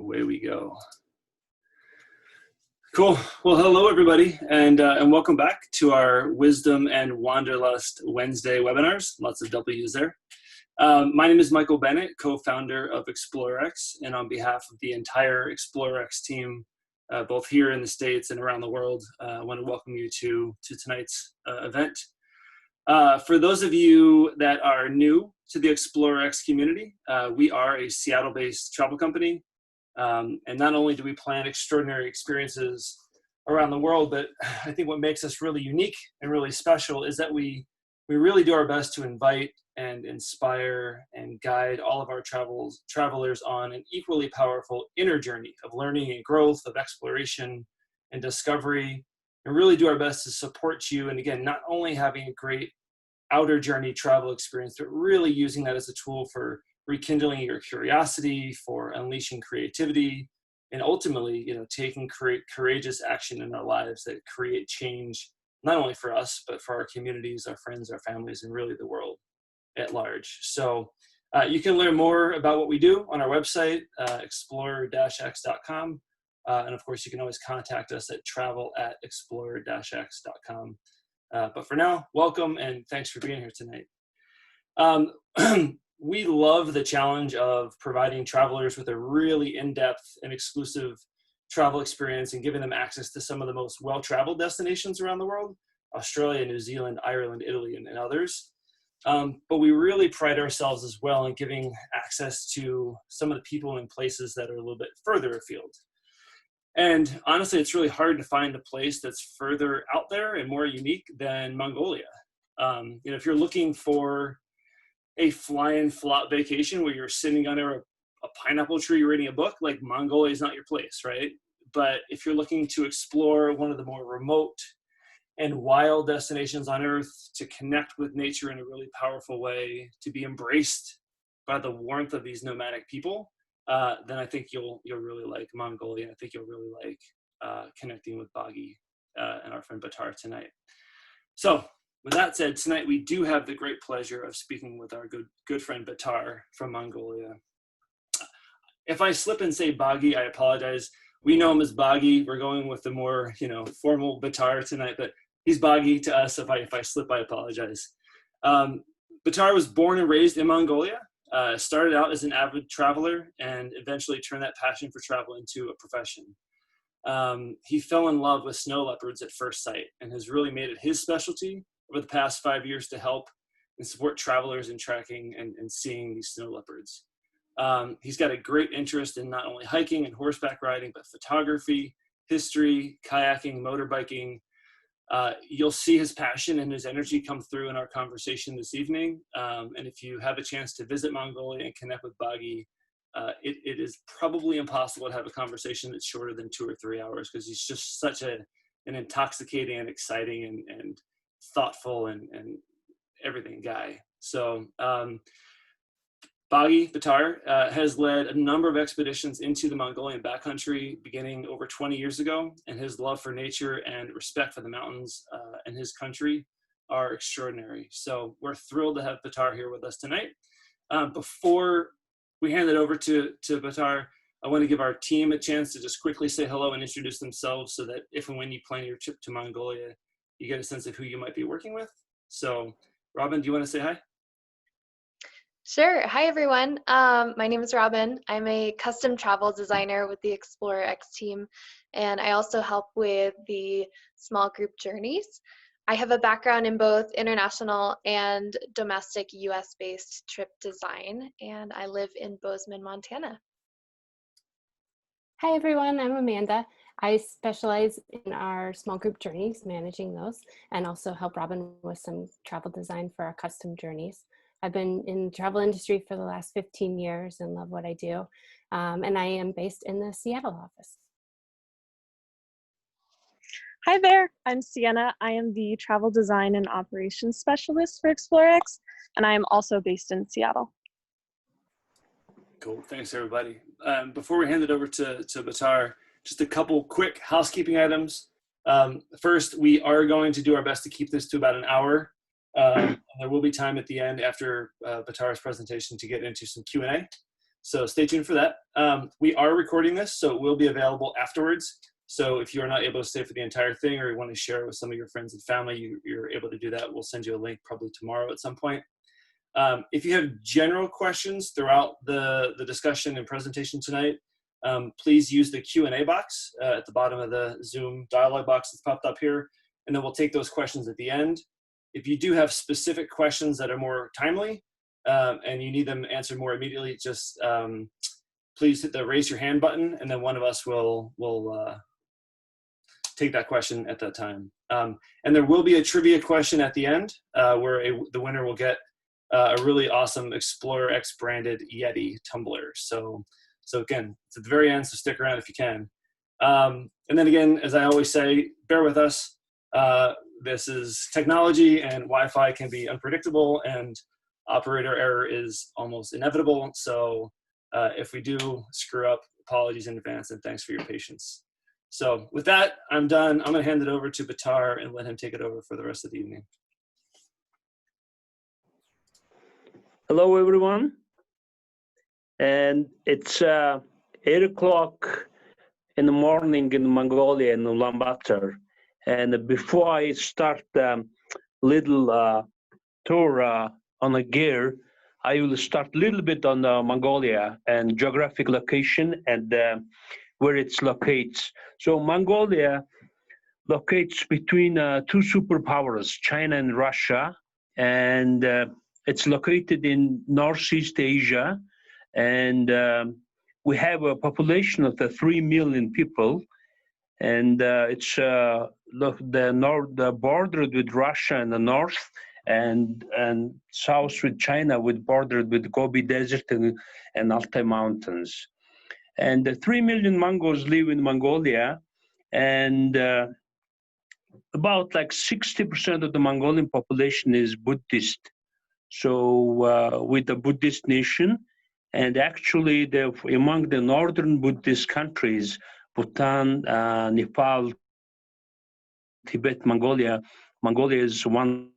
away we go. Cool. Well, hello everybody, and welcome back to our Wisdom and Wanderlust Wednesday webinars. Lots of W's there. My name is Michael Bennett, co-founder of ExplorerX, and on behalf of the entire ExplorerX team, both here in the States and around the world, I want to welcome you to tonight's event. For those of you that are new to the ExplorerX community, we are a Seattle-based travel company. And not only do we plan extraordinary experiences around the world, but I think what makes us really unique and really special is that we really do our best to invite and inspire and guide all of our travelers on an equally powerful inner journey of learning and growth, of exploration and discovery, and really do our best to support you. And again, not only having a great outer journey travel experience, but really using that as a tool for rekindling your curiosity, for unleashing creativity, and ultimately, taking courageous action in our lives that create change, not only for us, but for our communities, our friends, our families, and really the world at large. So you can learn more about what we do on our website, explorer-x.com. And of course, you can always contact us at travel@explorer-x.com. But for now, welcome and thanks for being here tonight. We love the challenge of providing travelers with a really in-depth and exclusive travel experience and giving them access to some of the most well-traveled destinations around the world: Australia, New Zealand, Ireland, Italy, and others. But we really pride ourselves as well in giving access to some of the people and places that are a little bit further afield. And honestly, it's really hard to find a place that's further out there and more unique than Mongolia. If you're looking for a fly-in flop vacation where you're sitting under a pineapple tree reading a book, like, Mongolia is not your place, right? But if you're looking to explore one of the more remote and wild destinations on Earth, to connect with nature in a really powerful way, to be embraced by the warmth of these nomadic people, then I think you'll really like Mongolia. I think you'll really like connecting with Bagi and our friend Batar tonight. So with that said, tonight we do have the great pleasure of speaking with our good friend Batar from Mongolia. If I slip and say Bagi, I apologize. We know him as Bagi. We're going with the more formal Batar tonight, but he's Bagi to us. If I slip, I apologize. Batar was born and raised in Mongolia. Started out as an avid traveler and eventually turned that passion for travel into a profession. He fell in love with snow leopards at first sight and has really made it his specialty over the past 5 years to help and support travelers in tracking and seeing these snow leopards. He's got a great interest in not only hiking and horseback riding, but photography, history, kayaking, motorbiking. You'll see his passion and his energy come through in our conversation this evening. And if you have a chance to visit Mongolia and connect with Bagi, it is probably impossible to have a conversation that's shorter than 2 or 3 hours, because he's just such an intoxicating and exciting and thoughtful and everything guy. So Bagi Batar has led a number of expeditions into the Mongolian backcountry beginning over 20 years ago, and his love for nature and respect for the mountains and his country are extraordinary. So we're thrilled to have Batar here with us tonight. Before we hand it over to Batar, I want to give our team a chance to just quickly say hello and introduce themselves, so that if and when you plan your trip to Mongolia, you get a sense of who you might be working with. So Robin, do you want to say hi? Sure. Hi, everyone. My name is Robin. I'm a custom travel designer with the ExplorerX team, and I also help with the small group journeys. I have a background in both international and domestic US-based trip design, and I live in Bozeman, Montana. Hi, everyone. I'm Amanda. I specialize in our small group journeys, managing those, and also help Robin with some travel design for our custom journeys. I've been in the travel industry for the last 15 years and love what I do. And I am based in the Seattle office. Hi there, I'm Sienna. I am the travel design and operations specialist for ExplorerX, and I am also based in Seattle. Cool, thanks everybody. Before we hand it over to Batar, just a couple quick housekeeping items. First, we are going to do our best to keep this to about an hour. There will be time at the end after Batar's presentation to get into some Q&A. So stay tuned for that. We are recording this, so it will be available afterwards. So if you are not able to stay for the entire thing, or you want to share it with some of your friends and family, you're able to do that. We'll send you a link probably tomorrow at some point. If you have general questions throughout the discussion and presentation tonight, please use the Q&A box at the bottom of the Zoom dialog box that's popped up here, and then we'll take those questions at the end. If you do have specific questions that are more timely and you need them answered more immediately, just please hit the raise your hand button, and then one of us will take that question at that time. And there will be a trivia question at the end where the winner will get a really awesome Explorer X branded Yeti tumbler. So again, it's at the very end, so stick around if you can. And then again, as I always say, bear with us. This is technology, and Wi-Fi can be unpredictable, and operator error is almost inevitable. So if we do screw up, apologies in advance, and thanks for your patience. So with that, I'm done. I'm going to hand it over to Batar and let him take it over for the rest of the evening. Hello, everyone. And it's 8 o'clock in the morning in Mongolia, in Ulaanbaatar. And before I start the little tour on the gear, I will start a little bit on Mongolia and geographic location and where it's locates. So Mongolia locates between two superpowers, China and Russia, and it's located in Northeast Asia, and we have a population of 3 million people, and it's bordered with Russia in the north, and south with China, bordered with Gobi Desert and Altai Mountains. And 3 million Mongols live in Mongolia, and about like 60% of the Mongolian population is Buddhist. So with the Buddhist nation, and actually among the northern Buddhist countries, Bhutan, Nepal, Tibet, Mongolia is one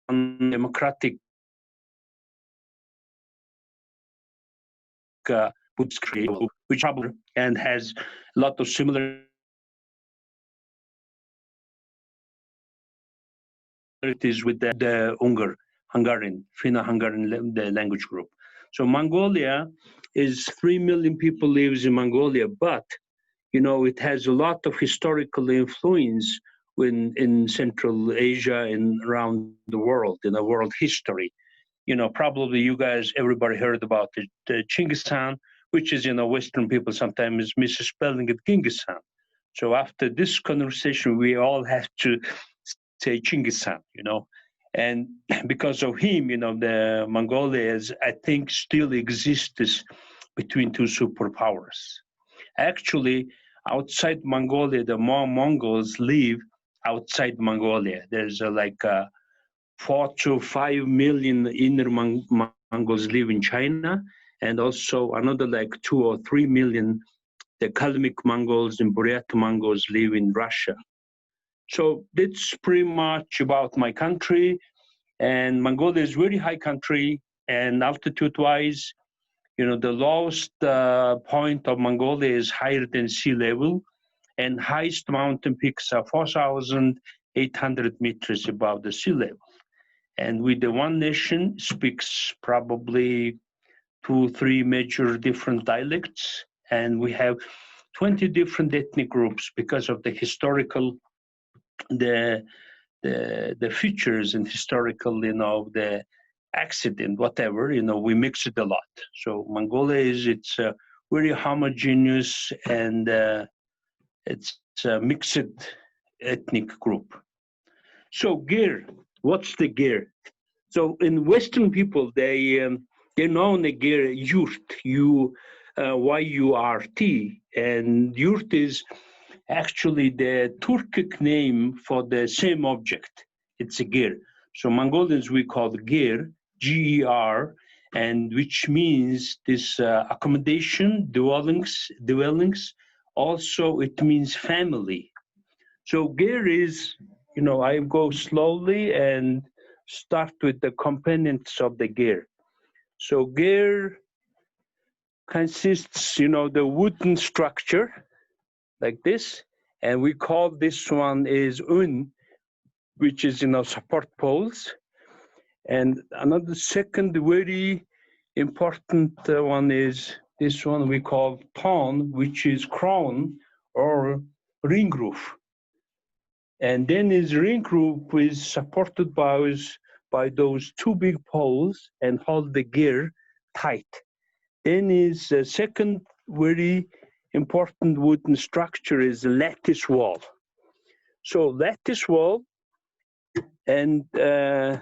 democratic Buddhist creed, which probably and has a lot of similarities with the Hungarian, Finno-Hungarian language group. So Mongolia is 3 million people lives in Mongolia, but it has a lot of historical influence in Central Asia and around the world, in the world history. Probably you guys, everybody heard about the Genghis Khan, which is, Western people sometimes misspelling it Genghis Khan. So after this conversation, we all have to say Genghis Khan, and because of him, the Mongolia is, I think, still exists between two superpowers. Actually, outside Mongolia, the more Mongols live outside Mongolia. There's 4 to 5 million inner Mongols live in China, and also another 2 or 3 million, the Kalmyk Mongols and Buryat Mongols live in Russia. So that's pretty much about my country. And Mongolia is a very high country, and altitude-wise, the lowest point of Mongolia is higher than sea level, and highest mountain peaks are 4,800 meters above the sea level. And with the one nation speaks probably 2-3 major different dialects, and we have 20 different ethnic groups because of the historical, the features and historical, the accident, whatever, we mix it a lot. So Mongolia it's a very homogeneous and it's a mixed ethnic group. So gear, what's the gear? So in Western people, they know the gear yurt, Y-U-R-T, and yurt is actually the Turkic name for the same object. It's a gear. So Mongolians, we call the gear, G-E-R, and which means this accommodation, dwellings. Also, it means family. So gear is, I go slowly and start with the components of the gear. So gear consists, the wooden structure like this, and we call this one is un, which is, support poles. And another second very important one is this one we call ton, which is crown or ring roof. And then his ring roof is supported by those two big poles and hold the gear tight. Then his second very important wooden structure is lattice wall. So lattice wall and the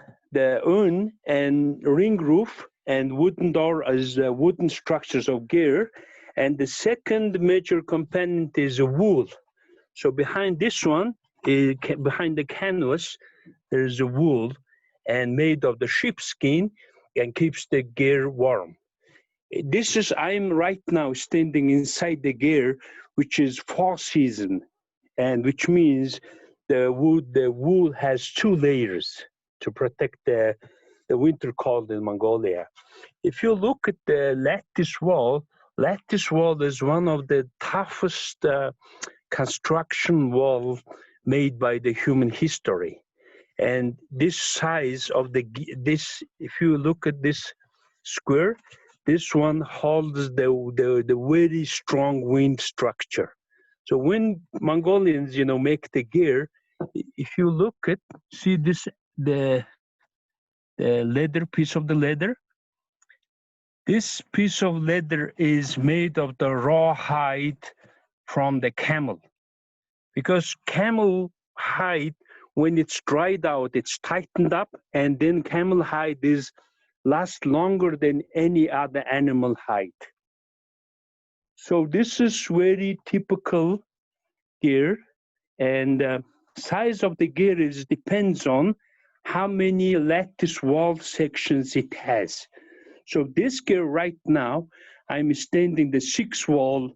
un and ring roof and wooden door as wooden structures of gear. And the second major component is a wool. So behind this one, behind the canvas, there is a wool and made of the sheepskin and keeps the gear warm. I'm right now standing inside the gear, which is fall season, and which means the wool has two layers to protect the winter cold in Mongolia. If you look at the lattice wall is one of the toughest construction wall made by the human history. And this size of if you look at this square, this one holds the very strong wind structure. So when Mongolians, make the gear, if you look at, see this, the leather, piece of the leather, this piece of leather is made of the raw hide from the camel. Because camel hide, when it's dried out, it's tightened up, and then camel hide lasts longer than any other animal hide. So this is very typical gear, and size of the gear depends on how many lattice wall sections it has. So this gear right now, I'm standing the 6 wall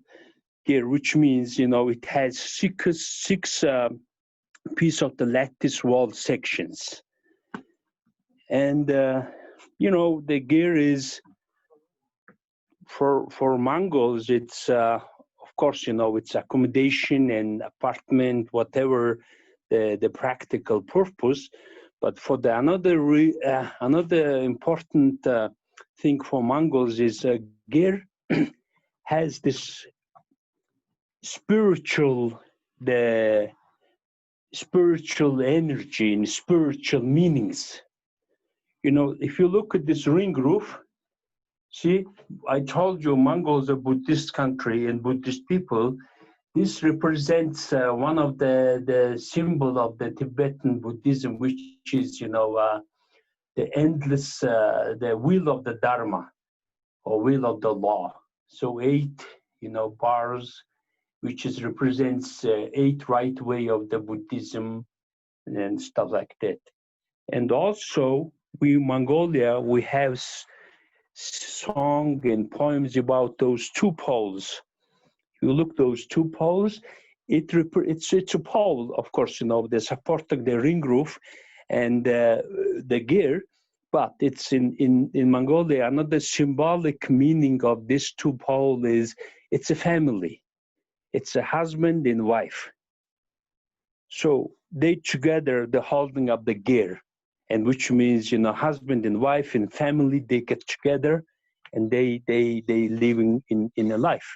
gear, which means, it has six piece of the lattice wall sections. And, the gear is, for Mongols, it's, of course, it's accommodation and apartment, whatever the practical purpose. But for another important thing for Mongols is gear has this spiritual energy and spiritual meanings. If you look at this ring roof, see, I told you Mongols are a Buddhist country and Buddhist people. This represents one of the symbol of the Tibetan Buddhism, which is, the endless, the wheel of the Dharma, or wheel of the law. So 8, bars, which represents 8 right way of the Buddhism and stuff like that. And also, Mongolia, we have song and poems about those 2 poles. You look those 2 poles, it's a pole, of course, the supporting the ring roof and the gear, but it's in Mongolia, another symbolic meaning of this 2 pole is it's a family. It's a husband and wife. So they together, the holding up the gear, and which means, husband and wife and family, they get together and they living in a life.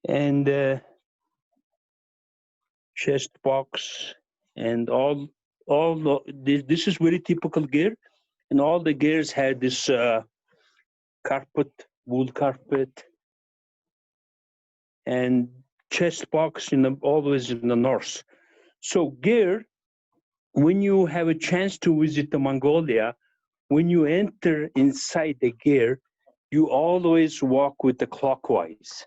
And chest box and all this is very typical gear, and all the gears had this carpet, wool carpet, and chest box always in the north. So gear, when you have a chance to visit the Mongolia, when you enter inside the gear, you always walk with the clockwise.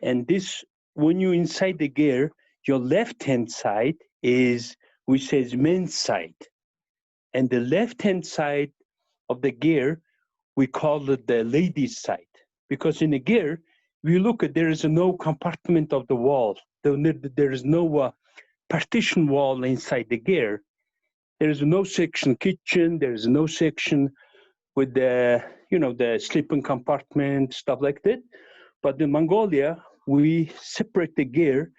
And this, when you inside the gear, your left-hand side is, we say, men's side. And the left-hand side of the gear, we call it the ladies' side. Because in the gear, we look at, there is no compartment of the wall. There is no partition wall inside the gear. There's no section kitchen. There's no section with the, the sleeping compartment, stuff like that. But in Mongolia, we separate the gear,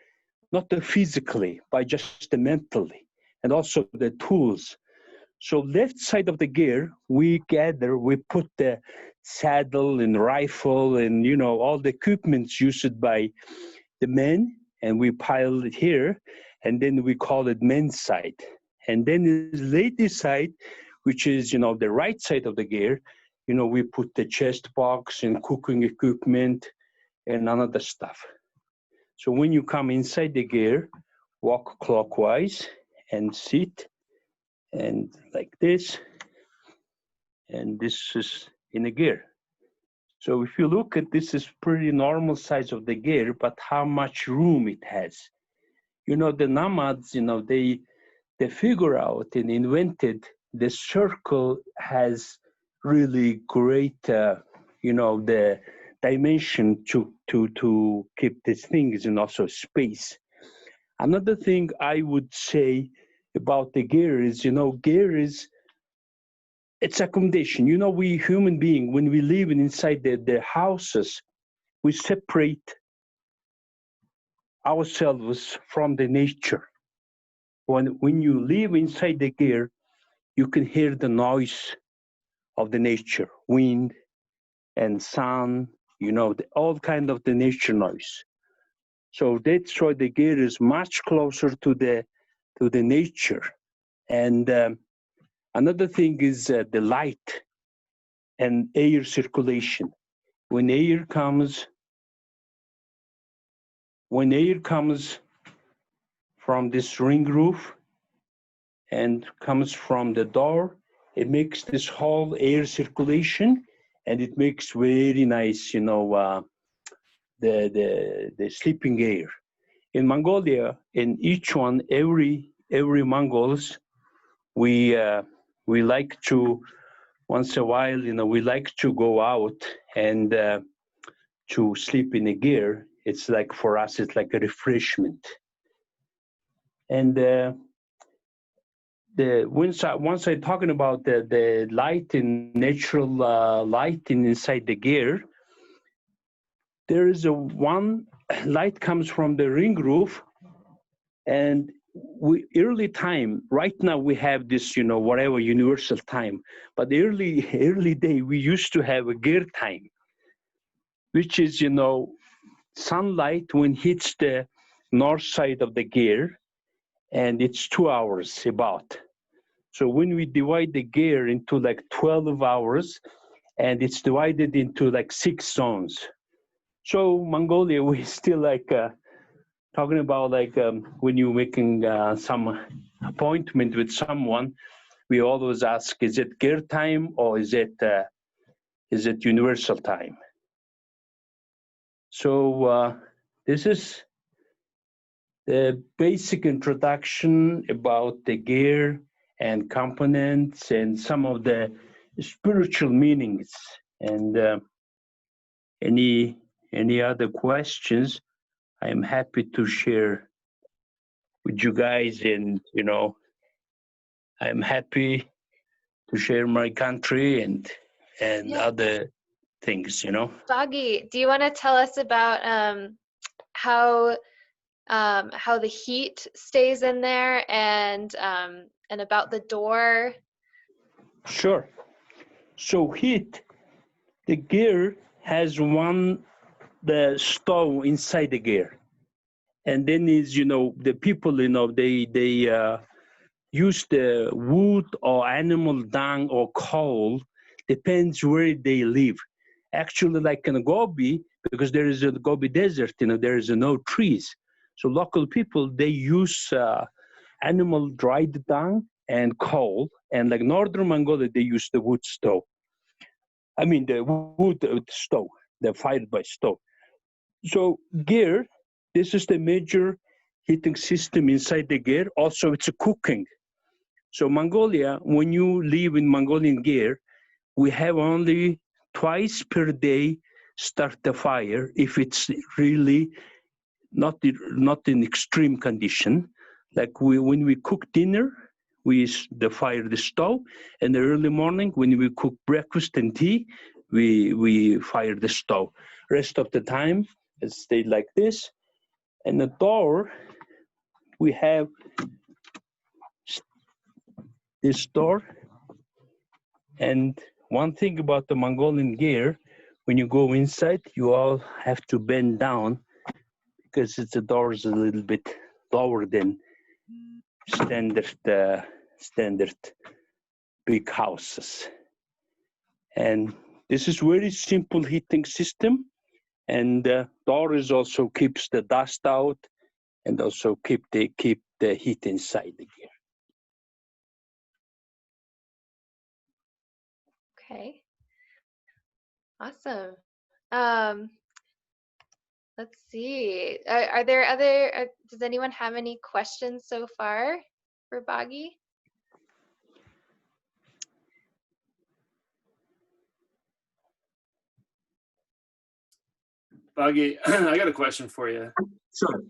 not physically, but just mentally, and also the tools. So left side of the gear, we put the saddle and rifle and, all the equipments used by the men, and we pile it here, and then we call it men's side. And then the ladies side, which is, the right side of the gear, we put the chest box and cooking equipment and another stuff. So when you come inside the gear, walk clockwise and sit and like this, and this is in a gear. So if you look at this, is pretty normal size of the gear, but how much room it has. The nomads, they figure out and invented the circle has really great, the dimension to keep these things and also space. Another thing I would say about the gear is, gear is, it's accommodation. We human being, when we live inside the houses, we separate ourselves from the nature. When you live inside the gear, you can hear the noise of the nature, wind and sun, all kind of the nature noise. So that's why the gear is much closer to the nature. And another thing is the light and air circulation. When air comes from this ring roof and comes from the door, it makes this whole air circulation, and it makes very nice, the sleeping air. In Mongolia, in each one, every Mongols, we like to, once a while, we like to go out and to sleep in a gear. It's like, for us, it's like a refreshment. And once I'm talking about the light and natural lighting inside the gear, there is one light comes from the ring roof, and early time, right now we have this, whatever universal time, but the early day we used to have a gear time, which is, sunlight when hits the north side of the gear, and it's 2 hours about. So when we divide the gear into like 12 hours, and it's divided into like 6 zones. So Mongolia, we still like talking about like when you're making some appointment with someone, we always ask, is it gear time or is it universal time? So this is the basic introduction about the gear and components and some of the spiritual meanings. And any other questions, I'm happy to share with you guys. And I'm happy to share my country and other things. Doggy, do you want to tell us about how the heat stays in there and about the door? Sure. So heat, the gear has the stove inside the gear, and then is the people they use the wood or animal dung or coal, depends where they live. Actually, like in Gobi, because there is a Gobi desert, there is no trees. So local people, they use animal dried dung and coal, and like northern Mongolia, they use the wood stove. I mean the wood stove, the fired by stove. So gear, this is the major heating system inside the gear. Also, it's a cooking. So Mongolia, when you live in Mongolian gear, we have only twice per day start the fire if it's really not in extreme condition. Like when we cook dinner, the fire the stove. In the early morning, when we cook breakfast and tea, we fire the stove. Rest of the time, it stayed like this. And the door, we have this door. And one thing about the Mongolian gear, when you go inside, you all have to bend down because the door is a little bit lower than standard big houses. And this is very simple heating system. And the door is also keeps the dust out and also keep the heat inside the gear. Okay. Awesome. Let's see. Are there other, does anyone have any questions so far for Boggy? Boggy, I got a question for you. Sure.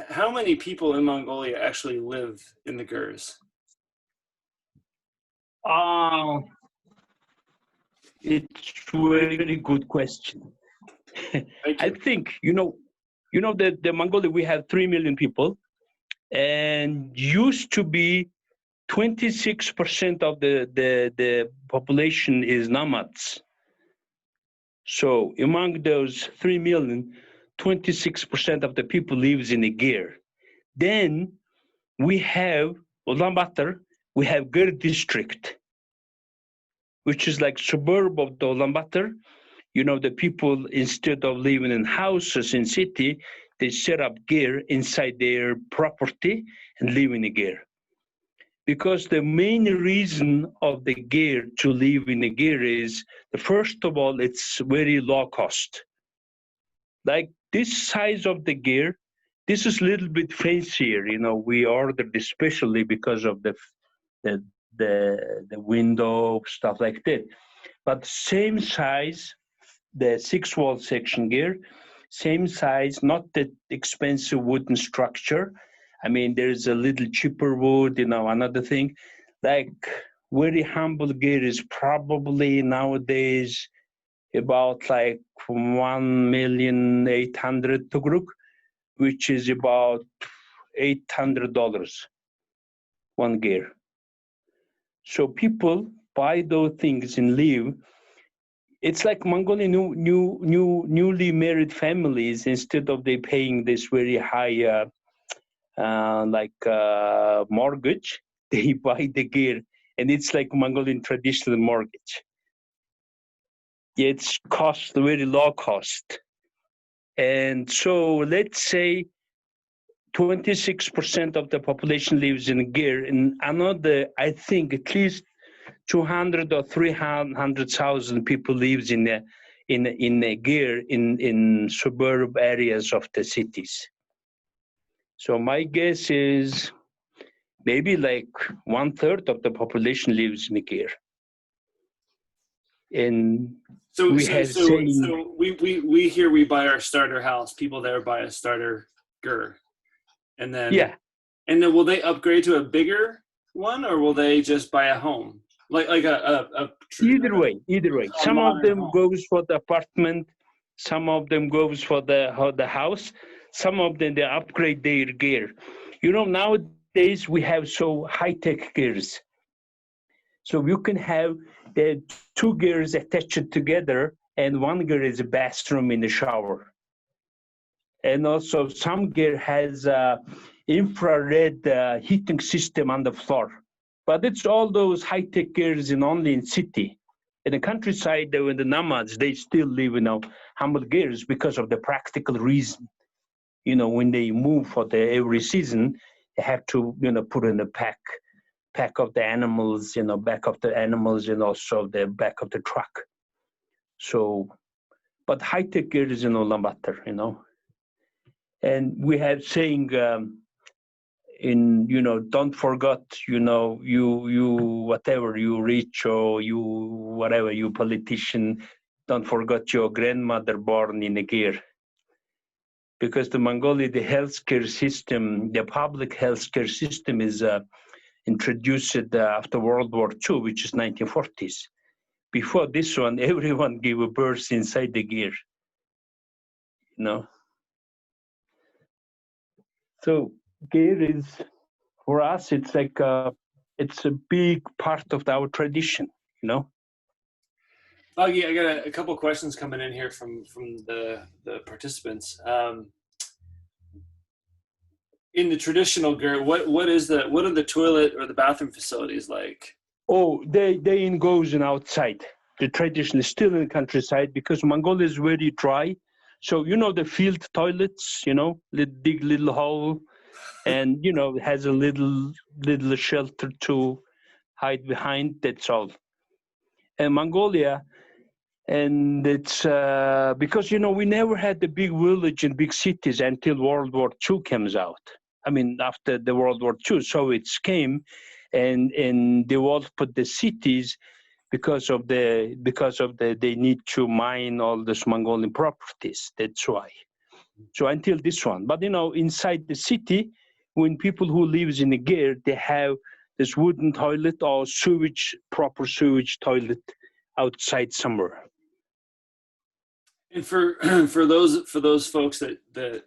How many people in Mongolia actually live in the Gurs? It's a very good question. I think, that the Mongolia, we have 3 million people, and used to be 26% of the population is nomads. So among those 3 million, 26% of the people lives in a gear. Then we have Ulaanbaatar, we have Gur district, which is like suburb of the Ulaanbaatar. The people, instead of living in houses in city, they set up gear inside their property and live in a gear. Because the main reason of the gear to live in a gear is, first of all, it's very low cost. Like this size of the gear, this is a little bit fancier. We ordered especially because of the window, stuff like that. But same size, the 6-wall section gear, same size, not that expensive wooden structure. I mean, there's a little cheaper wood, another thing. Like very humble gear is probably nowadays about like 1,800,000 tugruk, which is about $800 one gear. So people buy those things and live. It's like Mongolian newly married families, instead of they paying this very high mortgage, they buy the gear, and it's like Mongolian traditional mortgage. It's very low cost. And so let's say 26% of the population lives in gear, and another, I think at least 200 or 300,000 people lives in a gear in suburb areas of the cities. So my guess is maybe like 1/3 of the population lives in a gear. And we here we buy our starter house. People there buy a starter gur, and then will they upgrade to a bigger one, or will they just buy a home? Either way. Some of them goes for the apartment, some of them goes for the house, some of them they upgrade their gear. Nowadays we have so high-tech gears. So you can have the 2 gears attached together, and one gear is a bathroom in the shower. And also some gear has infrared heating system on the floor. But it's all those high-tech gears only in city. In the countryside, in the nomads, they still live in humble gears because of the practical reason. When they move for every season, they have to, put in a pack of the animals, back of the animals, and also the back of the truck. So, but high-tech gear is in Ulaanbaatar, And we have saying, don't forget, whatever, you rich or you whatever, you politician, don't forget your grandmother born in a gear. Because the Mongolia, the healthcare system, the public healthcare system is introduced it after World War II, which is 1940s. Before this one, everyone gave a birth inside the gear, you know. So gear is, for us, it's like it's a big part of our tradition, you know. Augie, I got a couple questions coming in here from the participants. In the traditional gear, what are the toilet or the bathroom facilities like? Oh, they in goes and outside. The tradition is still in the countryside because Mongolia is very dry. So, you know, the field toilets, you know, dig little hole and, you know, has a little shelter to hide behind. That's all. And Mongolia, and it's because, you know, we never had the big village and big cities until World War II comes out. I mean, after the World War II, Soviets came and developed the cities because of the they need to mine all these Mongolian properties. That's why. So until this one, but you know, inside the city, when people who lives in the gear, they have this wooden toilet or proper sewage toilet outside somewhere. And for for those folks that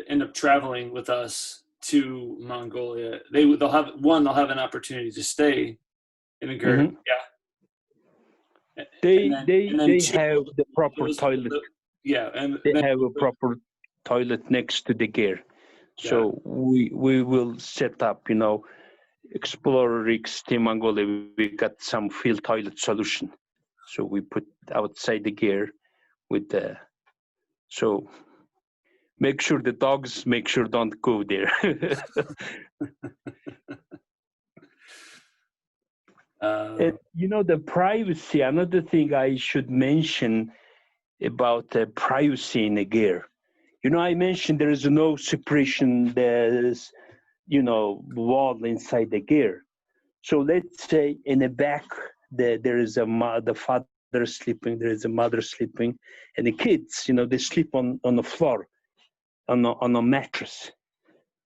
end up traveling with us to Mongolia, they'll have an opportunity to stay in a gear. Mm-hmm. Yeah. They two, have the proper toilet. and they have a proper toilet next to the gear. So we will set up, you know, Explorer X Team Mongolia. We got some field toilet solution. So we put outside the gear with the, so make sure the dogs don't go there. And, you know, the privacy, another thing I should mention about the privacy in the gear. You know, I mentioned there is no separation, there's, you know, wall inside the gear. So let's say in the back, there is the father sleeping, there is a mother sleeping, and the kids, you know, they sleep on the floor, on a mattress.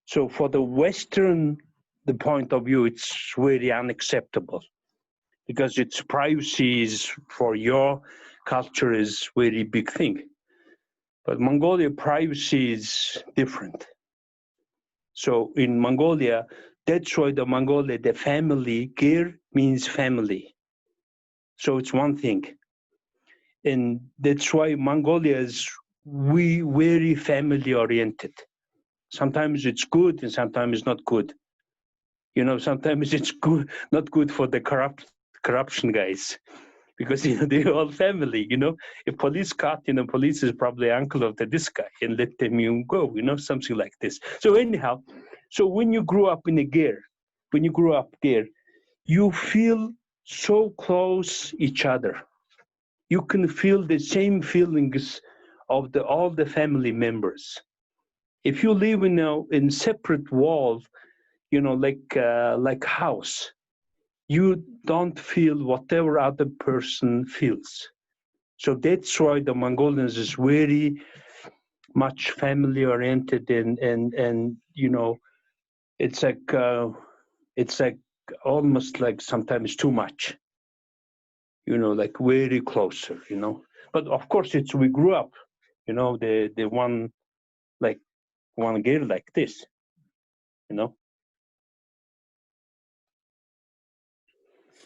So for the the point of view, it's very unacceptable because its privacy is for your culture is very big thing. But Mongolia privacy is different. So in Mongolia, that's why the family, gear means family. So it's one thing. And that's why Mongolia is very family oriented. Sometimes it's good and sometimes it's not good. You know, sometimes it's good, not good for the corruption guys. Because, you know, they're all family, you know. If police caught, you know, police is probably uncle of this guy and let them go, you know, something like this. So anyhow, so when you grew up in a gear, you feel so close each other. You can feel the same feelings of all the family members. If you live in separate walls, you know, like house, you don't feel whatever other person feels. So that's why the Mongolians is very much family oriented and you know, it's like almost like sometimes too much, you know, like very closer, you know. But of course we grew up, you know, the one girl like this, you know.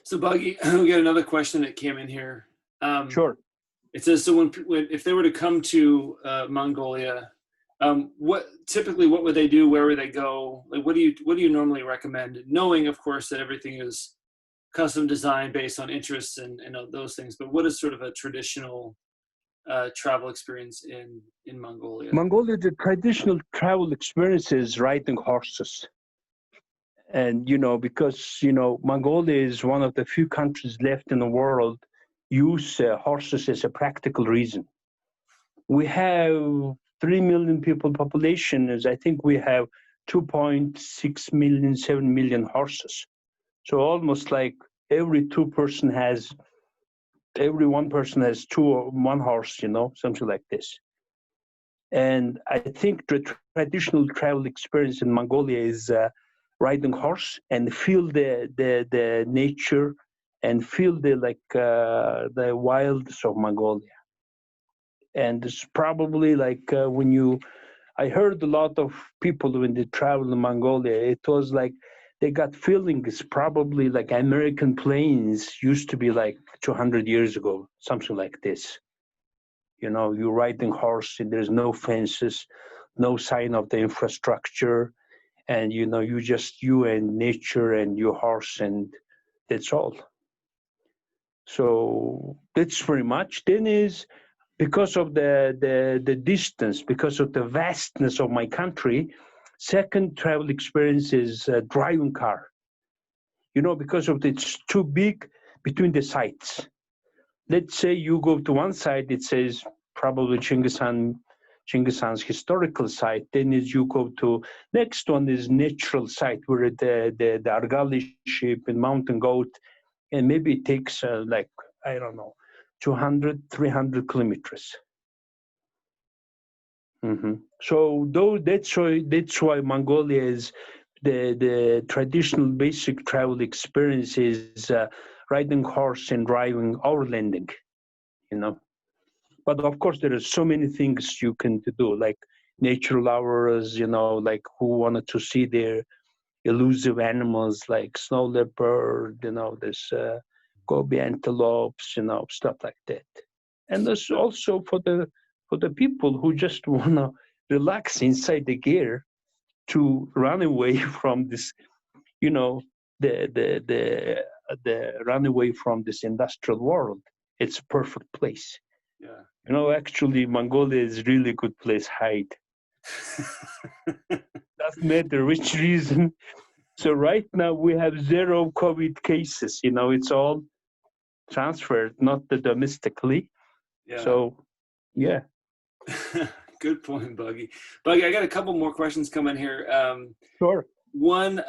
So Buggy, we got another question that came in here. Sure. It says, so if they were to come to Mongolia, what would they do? Where would they go? Like, what do you normally recommend? Knowing, of course, that everything is custom designed based on interests and those things. But what is sort of a traditional travel experience in Mongolia? Mongolia, the traditional travel experience is riding horses. And, you know, because, you know, Mongolia is one of the few countries left in the world use horses as a practical reason. We have 3 million people population, as I think we have 2.6 million, 7 million horses. So almost like every one person has one horse, you know, something like this. And I think the traditional travel experience in Mongolia is riding horse and feel the nature and feel the wilds of Mongolia. And it's probably when I heard a lot of people when they travel in Mongolia, it was like they got feelings probably like American planes used to be like 200 years ago, something like this. You know, you're riding horse and there's no fences, no sign of the infrastructure. And, you know, you and nature and your horse, and that's all. So that's very much. Then is because of the distance, because of the vastness of my country, second travel experience is driving car. You know, because of it's too big between the sites. Let's say you go to one side, it says probably Genghis Khan's historical site. Then as you go to next one is natural site where the Argali sheep and mountain goat, and maybe it takes I don't know, 200, 300 kilometers. Mm-hmm. So that's why Mongolia is the traditional basic travel experience is riding horse and driving overlanding, you know. But of course, there are so many things you can do, like nature lovers, you know, like who wanted to see their elusive animals like snow leopard, you know, there's gobi antelopes, you know, stuff like that. And there's also for the people who just wanna relax inside the gear to run away from this, you know, the run away from this industrial world. It's a perfect place. Yeah. You know, actually, Mongolia is really good place hide. Doesn't matter which reason. So right now we have 0 COVID cases. You know, it's all transferred, not the domestically. Yeah. So, yeah. Good point, Buggy. Buggy, I got a couple more questions coming here. Sure. One,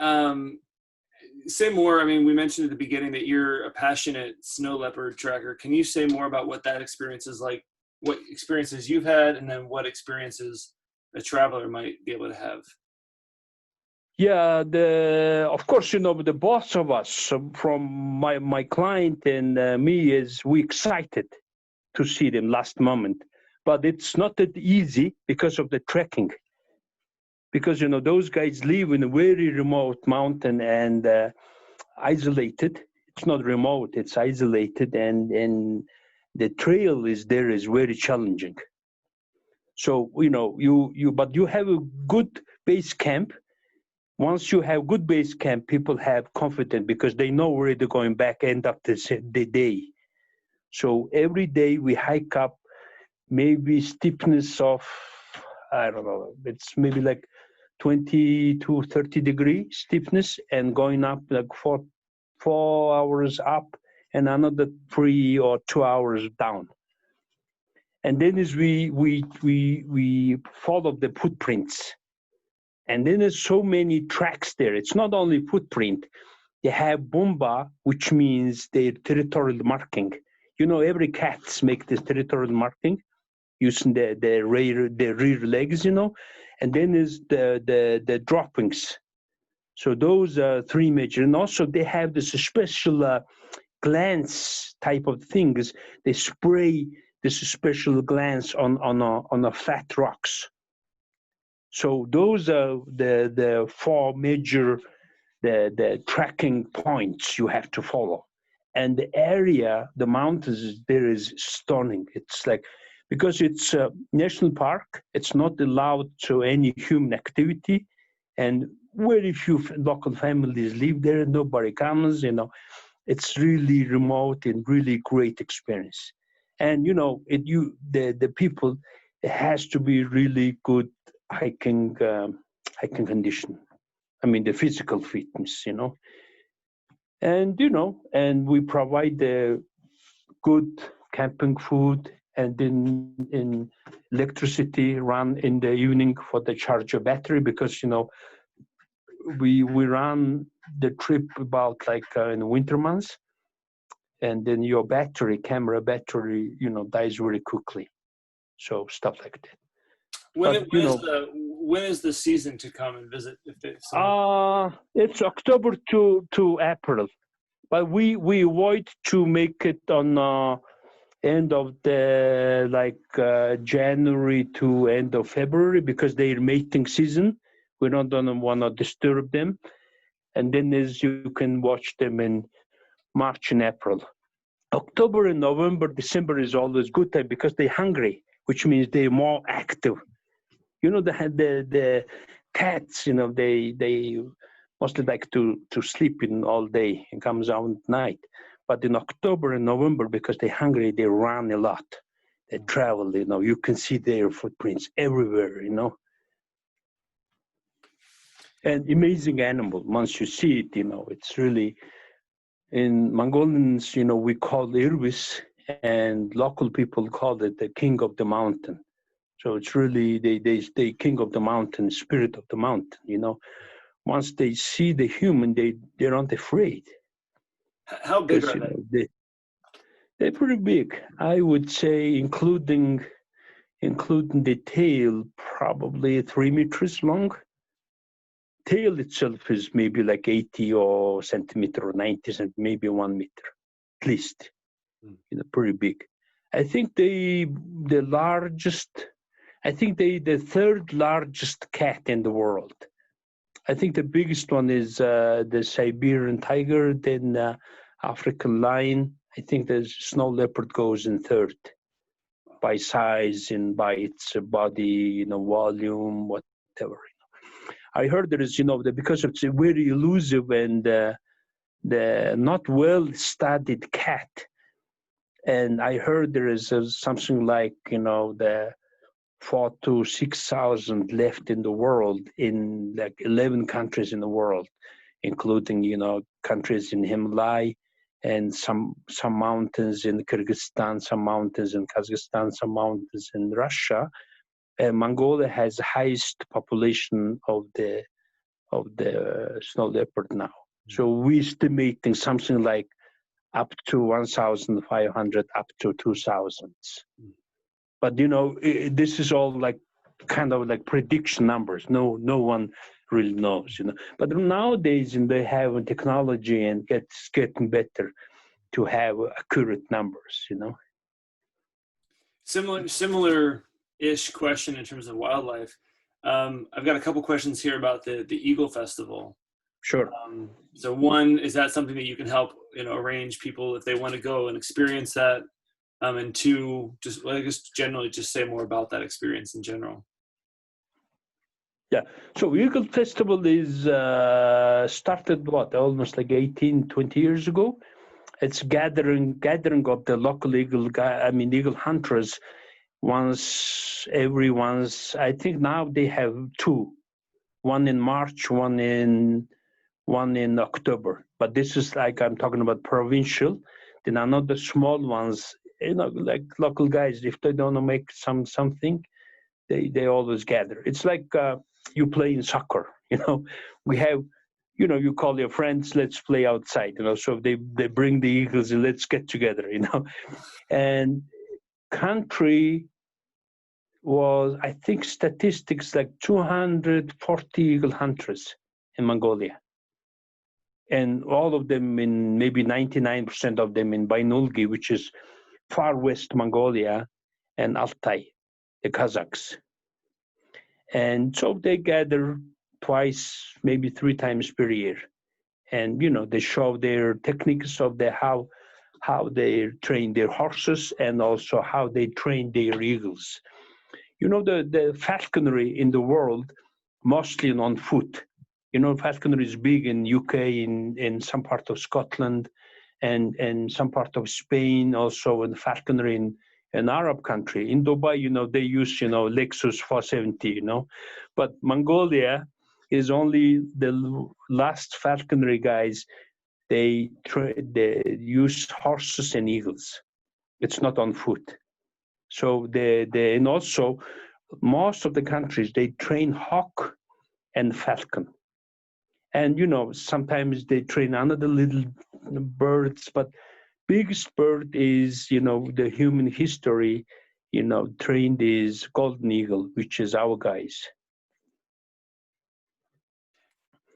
say more. I mean, we mentioned at the beginning that you're a passionate snow leopard tracker. Can you say more about what that experience is like, what experiences you've had, and then what experiences a traveler might be able to have? Yeah, of course, you know, the both of us, from my client and me, is we excited to see them last moment. But it's not that easy because of the trekking. Because, you know, those guys live in a very remote mountain and isolated. It's not remote, it's isolated, and the trail is very challenging. So, you know, but you have a good base camp. Once you have good base camp, people have confidence because they know where they're going back end of the day. So every day we hike up, maybe steepness of, I don't know, it's maybe like 20 to 30 degree steepness, and going up like 4 hours up and another 3 or 2 hours down. And then as we follow the footprints. And then there's so many tracks there. It's not only footprint. They have bomba, which means their territorial marking. You know, every cats make this territorial marking using the rear legs, you know. And then is the droppings. So those are 3 major. And also they have this special glance type of things. They spray this special glance on a flat rocks. So those are the 4 major the tracking points you have to follow. And the area, the mountains there is stunning. It's like, because it's a national park, it's not allowed to any human activity, and very few local families live there. Nobody comes, you know. It's really remote and really great experience. And you know, the people, it has to be really good hiking condition. I mean, the physical fitness, you know. And you know, and we provide the good camping food, and then in electricity run in the evening for the charge of battery, because you know we run the trip about like in the winter months, and then your camera battery, you know, dies very quickly. So stuff like that. But when is the season to come and visit? It's October to April, but we avoid to make it on end of the January to end of February because they're mating season. We don't want to disturb them, and then as you can watch them in March and April. October and November, December is always good time because they're hungry, which means they're more active. The cats, they mostly like to sleep in all day and comes out at night. But in October and November, because they're hungry, they run a lot. They travel, you can see their footprints everywhere, And amazing animal. Once you see it, it's really, in Mongolians, we call Irvis, and local people call it the king of the mountain. So it's really, they king of the mountain, spirit of the mountain, Once they see the human, they're not afraid. How big are they? They're pretty big. I would say, including the tail, probably 3 meters long. Tail itself is maybe like 80 or centimeter or 90 centimeters, maybe 1 meter, at least. Pretty big. I think the third largest cat in the world. I think the biggest one is the Siberian tiger, then African lion. I think the snow leopard goes in third by size and by its body, volume, whatever. I heard there is, because it's a very elusive and the not well-studied cat. And I heard there is something like, the 4,000 to 6,000 left in the world in like 11 countries in the world, including, countries in Himalaya and some mountains in Kyrgyzstan, some mountains in Kazakhstan, some mountains in Russia. Mongolia has the highest population of the snow leopard now. So we're estimating something like up to 1,500, up to 2,000. But this is all like kind of like prediction numbers. No one really knows. But nowadays, they have technology and it's getting better to have accurate numbers. Similar-ish question in terms of wildlife. I've got a couple questions here about the Eagle Festival. Sure. So one, is that something that you can help arrange people if they want to go and experience that? And two, I guess generally just say more about that experience in general. Yeah. So Eagle Festival is started almost like 18-20 years ago. It's gathering of the local eagle hunters I think now they have two, one in March, one in October. But this is like, I'm talking about provincial. Then another small ones, like local guys, if they don't make something, they always gather. It's like you play in soccer, we have, you call your friends, let's play outside, so they bring the eagles and let's get together, And country was, I think, statistics like 240 eagle hunters in Mongolia. And all of them in, maybe 99% of them in Bainulgi, which is far west Mongolia, and Altai, the Kazakhs. And so they gather twice, maybe 3 times per year. And, they show their techniques of how they train their horses and also how they train their eagles. The falconry in the world, mostly on foot. Falconry is big in UK, in some part of Scotland, and some part of Spain, also in falconry in Arab country. In Dubai, they use, Lexus 470, But Mongolia is only the last falconry guys. They use horses and eagles. It's not on foot. So and also most of the countries, they train hawk and falcon. And, sometimes they train another little birds, but biggest bird is, the human history train these golden eagle, which is our guys.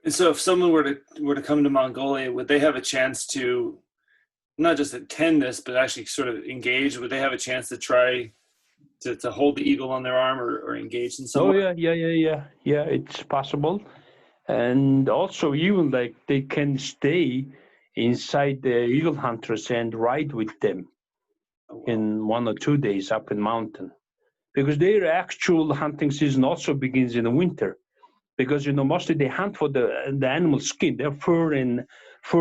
And so if someone were to come to Mongolia, would they have a chance to not just attend this, but actually sort of engage? Would they have a chance to try to hold the eagle on their arm or engage in some way? Yeah, it's possible. And also even like they can stay inside the eagle hunters and ride with them in 1 or 2 days up in mountain, because their actual hunting season also begins in the winter, because mostly they hunt for the animal skin, their fur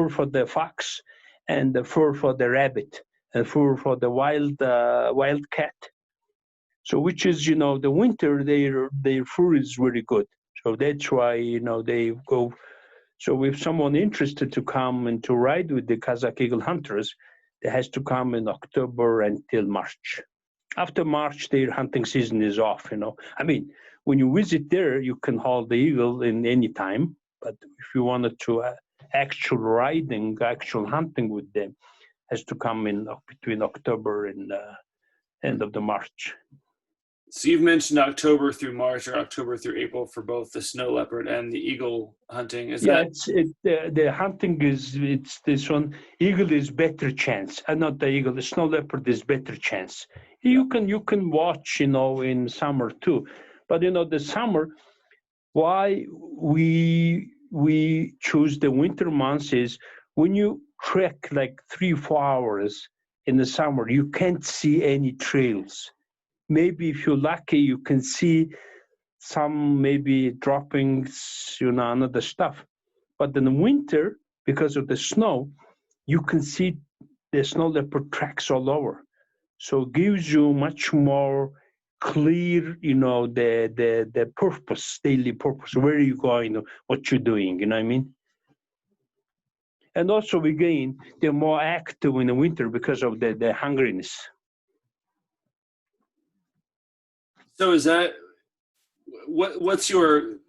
for the fox, and the fur for the rabbit, and fur for the wild cat. So which is the winter their fur is really good. So that's why they go. So if someone interested to come and to ride with the Kazakh eagle hunters, they has to come in October until March. After March, their hunting season is off. I mean, when you visit there, you can hold the eagle in any time. But if you wanted to actual hunting with them, has to come in between October and end of the March. So you've mentioned October through March or October through April for both the snow leopard and the eagle hunting. The hunting it's this one. Eagle is better chance, and not the eagle. The snow leopard is better chance. You can watch in summer too, but the summer. Why we choose the winter months is when you trek like 3-4 hours in the summer, you can't see any trails. Maybe if you're lucky, you can see some maybe droppings, another stuff. But in the winter, because of the snow, you can see the snow leopard tracks all over. So it gives you much more clear, the purpose, daily purpose. Where are you going? What you're doing? You know what I mean? And also, again, they're more active in the winter because of the hungriness. So is that what's your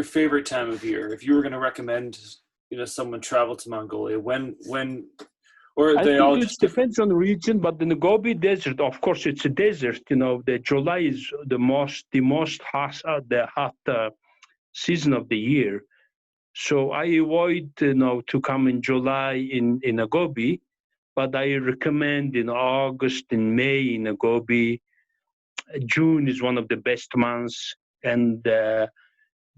favorite time of year? If you were going to recommend, someone travel to Mongolia, when or I they think all it just depends on the region, but in the Gobi Desert, of course, it's a desert. The July is the most hot season of the year. So I avoid to come in July in a Gobi, but I recommend in August, in May in a Gobi. June is one of the best months, and the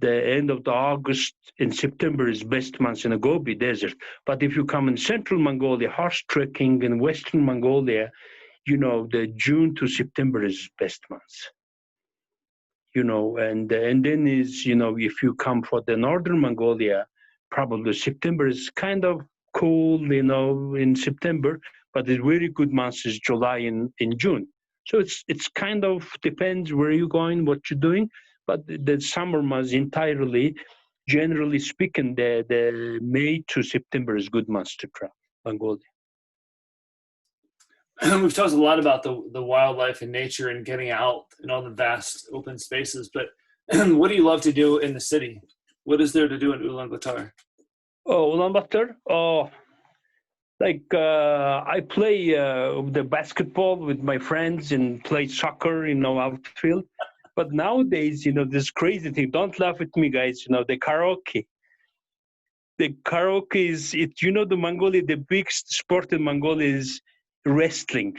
end of the August and September is best months in the Gobi Desert. But if you come in central Mongolia, horse trekking in western Mongolia, the June to September is best months. And then is, if you come for the northern Mongolia, probably September is kind of cool, in September, but the very good months is July and in June. So it's kind of depends where you're going, what you're doing. But the summer months entirely, generally speaking, the May to September is good months to travel Mongolia. We've talked a lot about the wildlife and nature and getting out in all the vast open spaces, but what do you love to do in the city? What is there to do in Ulaanbaatar? Oh, Ulaanbaatar? Oh, I play the basketball with my friends and play soccer, outfield. But nowadays, this crazy thing, don't laugh at me, guys, the karaoke. The karaoke is, the Mongolia, the biggest sport in Mongolia is wrestling.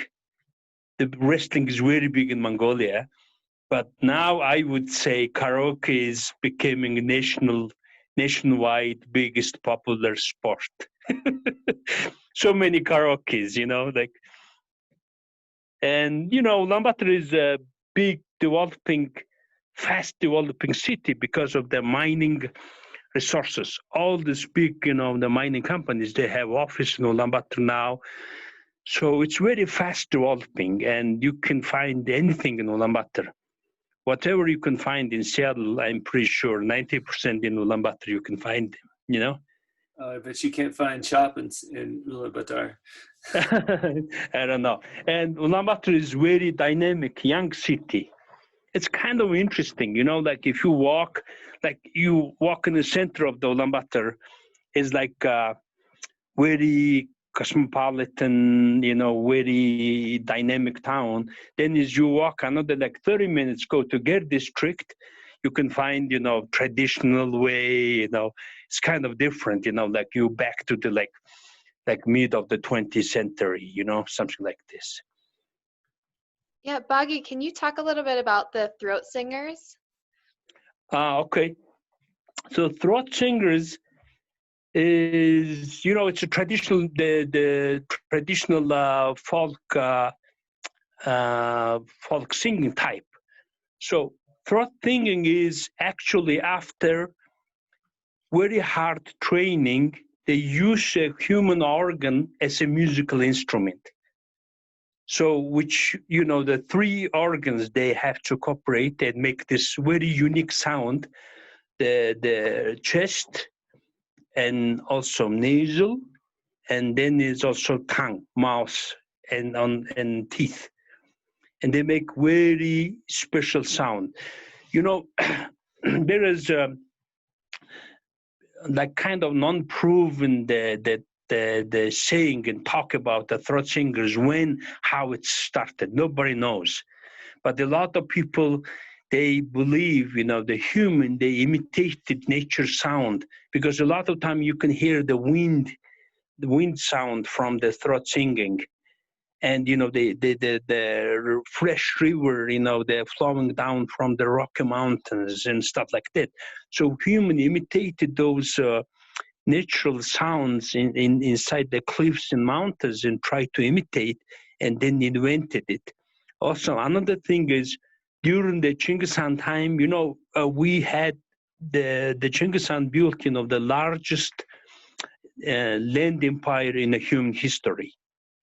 The wrestling is very big in Mongolia. But now I would say karaoke is becoming a nationwide biggest popular sport. So many karaokes, and Ulaanbaatar is a big fast developing city because of the mining resources. All these big, the mining companies, they have office in Ulaanbaatar now. So it's very fast developing, and you can find anything in Ulaanbaatar. Whatever you can find in Seattle, I'm pretty sure 90% in Ulaanbaatar you can find them, I bet you can't find shop in Ulaanbaatar. I don't know. And Ulaanbaatar is very dynamic, young city. It's kind of interesting, if you walk in the center of the Ulaanbaatar, it's like very cosmopolitan, very dynamic town. Then as you walk another like 30 minutes, go to Ger district, you can find, traditional way, it's kind of different, like you back to the like mid of the 20th century, something like this. Yeah, Boggy, can you talk a little bit about the throat singers? Okay. So throat singers is, it's a traditional, the traditional folk singing type. So throat singing is actually after very hard training, they use a human organ as a musical instrument. So which, the three organs, they have to cooperate and make this very unique sound. The chest and also nasal, and then there's also tongue, mouth, and teeth. And they make very special sound. There is like kind of non-proven the saying and talk about the throat singers, how it started. Nobody knows. But a lot of people, they believe, the human, they imitated nature sound, because a lot of time you can hear the wind sound from the throat singing. And, the fresh river, they're flowing down from the Rocky Mountains and stuff like that. So human imitated those natural sounds inside the cliffs and mountains and tried to imitate, and then invented it. Also, another thing is, during the Genghis Khan time, we had the Genghis Khan built, the largest land empire in the human history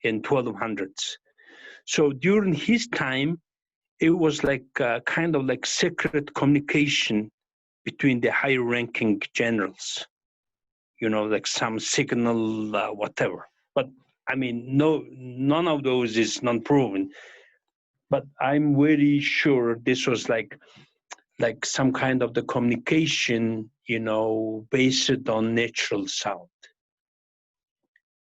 in 1200s. So during his time, it was like kind of like secret communication between the high-ranking generals, like some signal, whatever. But I mean, none of those is non-proven. But I'm very sure this was like some kind of the communication, based on natural sound.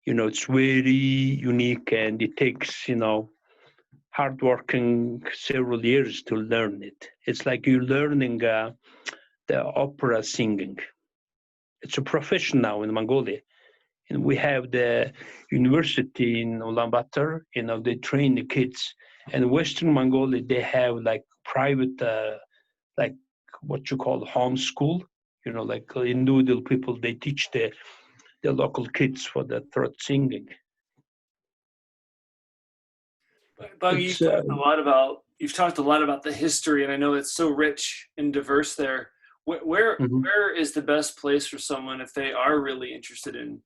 It's very unique, and it takes, hard working several years to learn it. It's like you're learning the opera singing. It's a profession now in Mongolia. And we have the university in Ulaanbaatar, they train the kids. And Western Mongolia, they have like private, like what you call homeschool, like individual people, they teach the local kids for the throat singing. Buggy, you've talked a lot about the history, and I know it's so rich and diverse there. Where is the best place for someone if they are really interested in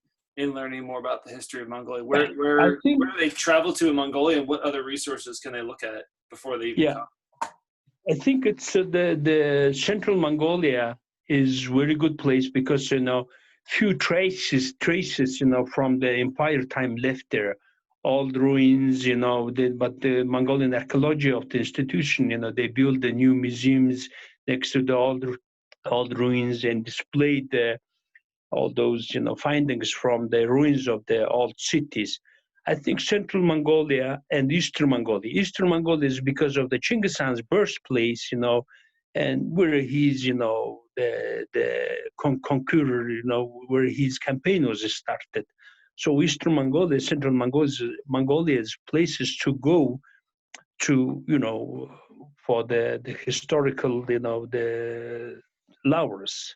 learning more about the history of Mongolia? Where do they travel to in Mongolia, and what other resources can they look at before they even come? I think it's the central Mongolia is very good place, because few traces from the empire time left there. Old ruins, but the Mongolian archaeology of the institution, they built the new museums next to the old ruins and displayed all those, findings from the ruins of the old cities. I think Central Mongolia and Eastern Mongolia. Eastern Mongolia is because of the Genghis Khan's birthplace, and where he's, the conqueror, where his campaign was started. So Eastern Mongolia, Central Mongolia is places to go to, for the historical, the lovers.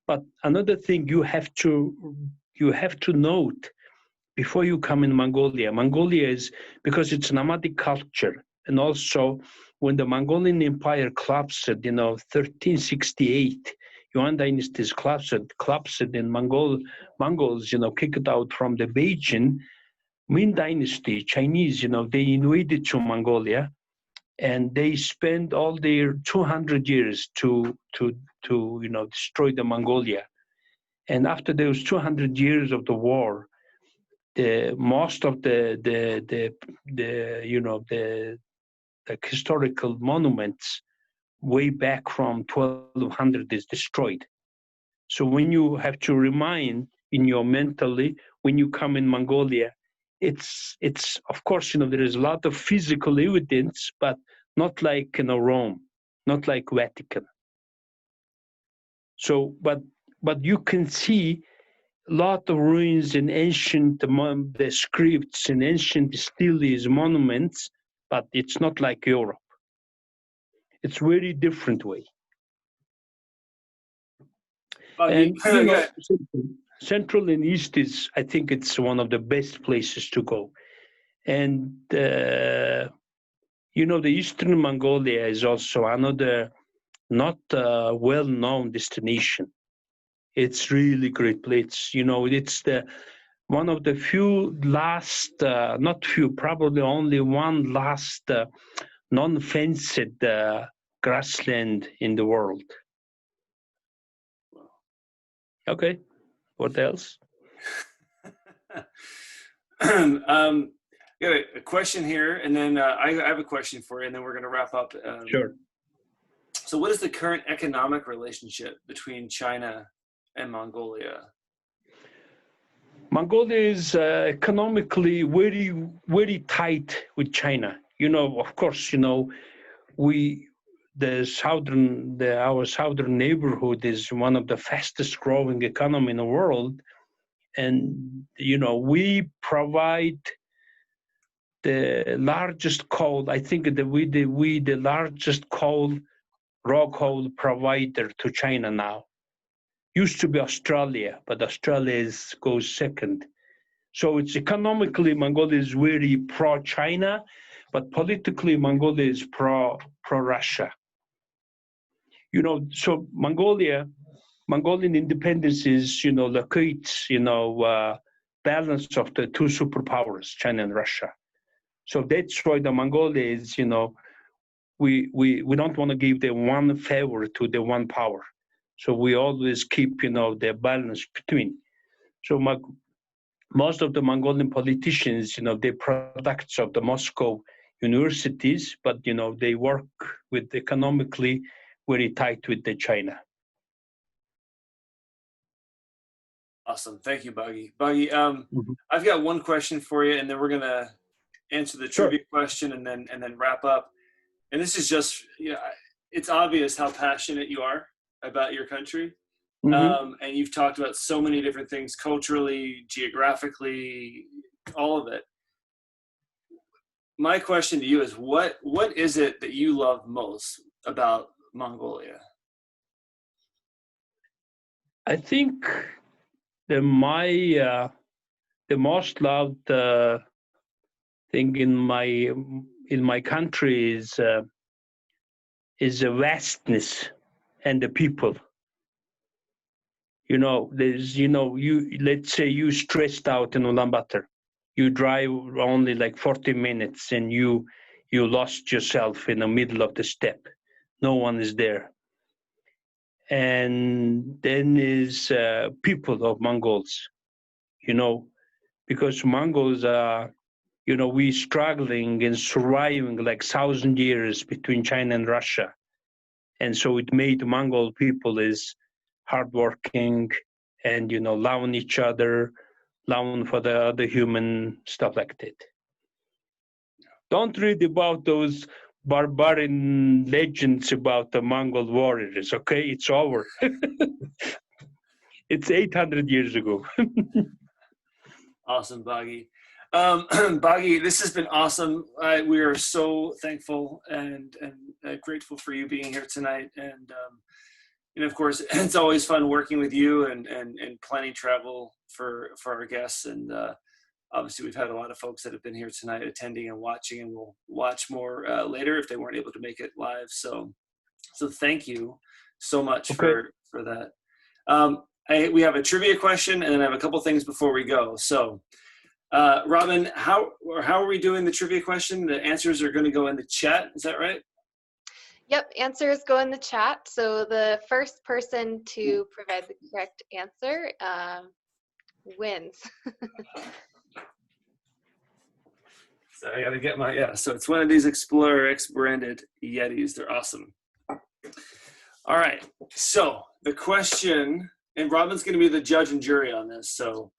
But another thing you have to note before you come in Mongolia. Mongolia is, because it's nomadic culture, and also when the Mongolian Empire collapsed, 1368, Yuan dynasty collapsed, and Mongols, kicked out from the Beijing. Ming dynasty, Chinese, they invaded to Mongolia, and they spent all their 200 years to destroy the Mongolia. And after those 200 years of the war, most of the historical monuments way back from 1200 is destroyed. So when you have to remind in your mentally when you come in Mongolia. It's of course, there is a lot of physical evidence, but not like, Rome, not like Vatican. So, but you can see a lot of ruins in ancient, the scripts and ancient steles, monuments, but it's not like Europe. It's very different way. And Central and East is, I think it's one of the best places to go. And the Eastern Mongolia is also another not well-known destination. It's really great place. It's one of the few last, not few, probably only one last non-fenced grassland in the world. Okay, what else? Got a question here, and then I have a question for you, and then we're going to wrap up. Sure. So what is the current economic relationship between China and Mongolia? Mongolia is economically very, very tight with China. Of course, our southern neighborhood is one of the fastest growing economy in the world. And, we provide the largest coal. I think that we the largest raw coal provider to China now. Used to be Australia, but Australia goes second. So it's economically, Mongolia is very pro-China, but politically, Mongolia is pro-Russia. So Mongolian independence is, locates, balance of the two superpowers, China and Russia. So that's why the Mongolia is, we don't want to give the one favor to the one power. So we always keep, the balance between. So most of the Mongolian politicians, they're products of the Moscow universities, but, they work with economically very tight with the China. Awesome. Thank you, Buggy. Buggy, I've got one question for you, and then we're going to answer the trivia question and then wrap up. And this is just, it's obvious how passionate you are about your country. And you've talked about so many different things, culturally, geographically, all of it. My question to you is, what is it that you love most about Mongolia? I think the most loved thing in my country is the vastness and the people. Let's say you stressed out in Ulaanbaatar, you drive only like 40 minutes and you lost yourself in the middle of the steppe. No one is there. And then is people of Mongols, because Mongols are, we struggling and surviving like 1,000 years between China and Russia. And so it made Mongol people is hardworking and, loving each other, loving for the other human, stuff like that. Don't read about those barbarian legends about the Mongol warriors, okay? It's over. It's 800 years ago. Awesome, Buggy. Buggy, this has been awesome. We are so thankful and grateful for you being here tonight. And of course, it's always fun working with you and planning travel for our guests. And obviously, we've had a lot of folks that have been here tonight attending and watching, and we'll watch more later if they weren't able to make it live. So thank you so much for that. We have a trivia question, and then I have a couple things before we go. So, Robin, how are we doing the trivia question? The answers are going to go in the chat. Is that right? Yep, answers go in the chat. So the first person to provide the correct answer wins. So I got to get so it's one of these Explorer X branded Yetis. They're awesome. All right. So the question, and Robin's going to be the judge and jury on this. So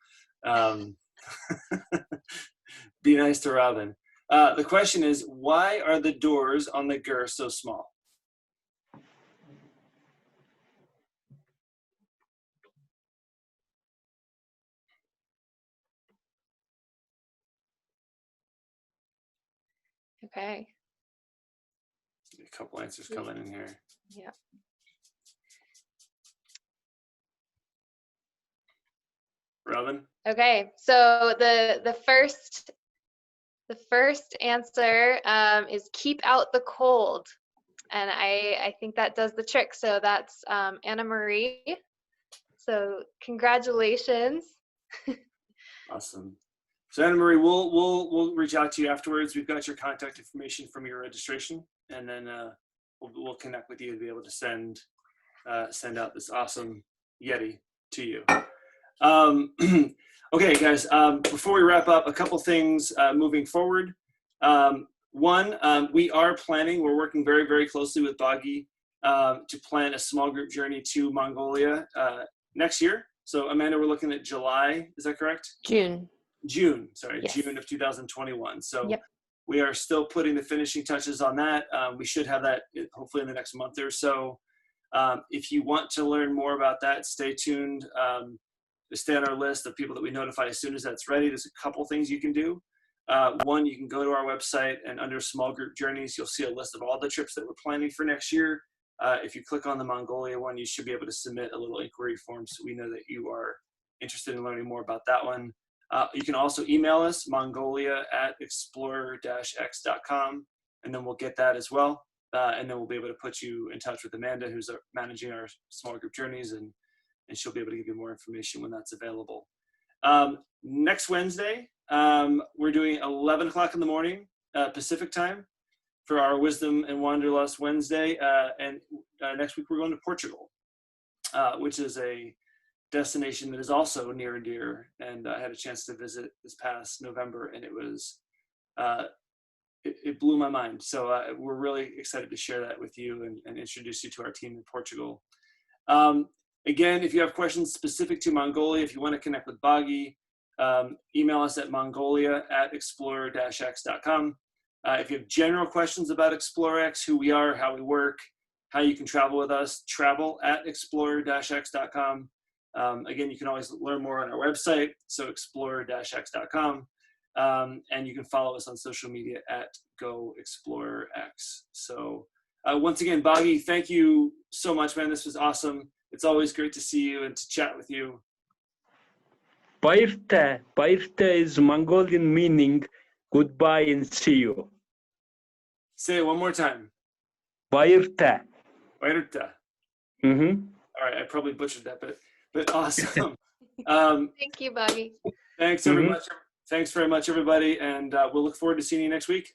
Be nice to Robin. The question is, why are the doors on the Gur so small? Okay. A couple answers coming in here. Yeah. Robin? Okay, so the first answer is keep out the cold, and I think that does the trick. So that's Anna Marie. So congratulations. Awesome. So Anna Marie, we'll reach out to you afterwards. We've got your contact information from your registration, and then we'll connect with you to be able to send out this awesome Yeti to you. Okay, guys. Before we wrap up, a couple things moving forward. One, we're working very, very closely with Boggy to plan a small group journey to Mongolia next year. So Amanda, we're looking at July. Is that correct? June. Sorry, Yes. June of 2021. So Yep. we are still putting the finishing touches on that. We should have that hopefully in the next month or so. If you want to learn more about that, stay tuned. Stay on our list of people that we notify as soon as that's ready. There's a couple things you can do. One, you can go to our website, and under small group journeys, you'll see a list of all the trips that we're planning for next year. If you click on the Mongolia one, you should be able to submit a little inquiry form so we know that you are interested in learning more about that one. You can also email us, mongolia@explorer-x.com, and then we'll get that as well. And then we'll be able to put you in touch with Amanda, who's managing our small group journeys, and she'll be able to give you more information when that's available. Next Wednesday, we're doing 11 o'clock in the morning Pacific time for our Wisdom and Wanderlust Wednesday. And next week we're going to Portugal, which is a destination that is also near and dear. And I had a chance to visit this past November, and it was, it blew my mind. So we're really excited to share that with you and introduce you to our team in Portugal. Again, if you have questions specific to Mongolia, if you want to connect with Boggy, email us at mongolia@explorer-x.com. If you have general questions about ExplorerX, who we are, how we work, how you can travel with us, travel@explorer-x.com. Again, you can always learn more on our website, so explorer-x.com. And you can follow us on social media at GoExplorerX. So once again, Boggy, thank you so much, man. This was awesome. It's always great to see you and to chat with you. Bairta. Bairta is Mongolian meaning goodbye and see you. Say it one more time. Bairta. Bairta. Mm-hmm. All right, I probably butchered that, but awesome. Thank you, Bobby. Thanks very much. Thanks very much, everybody, and we'll look forward to seeing you next week.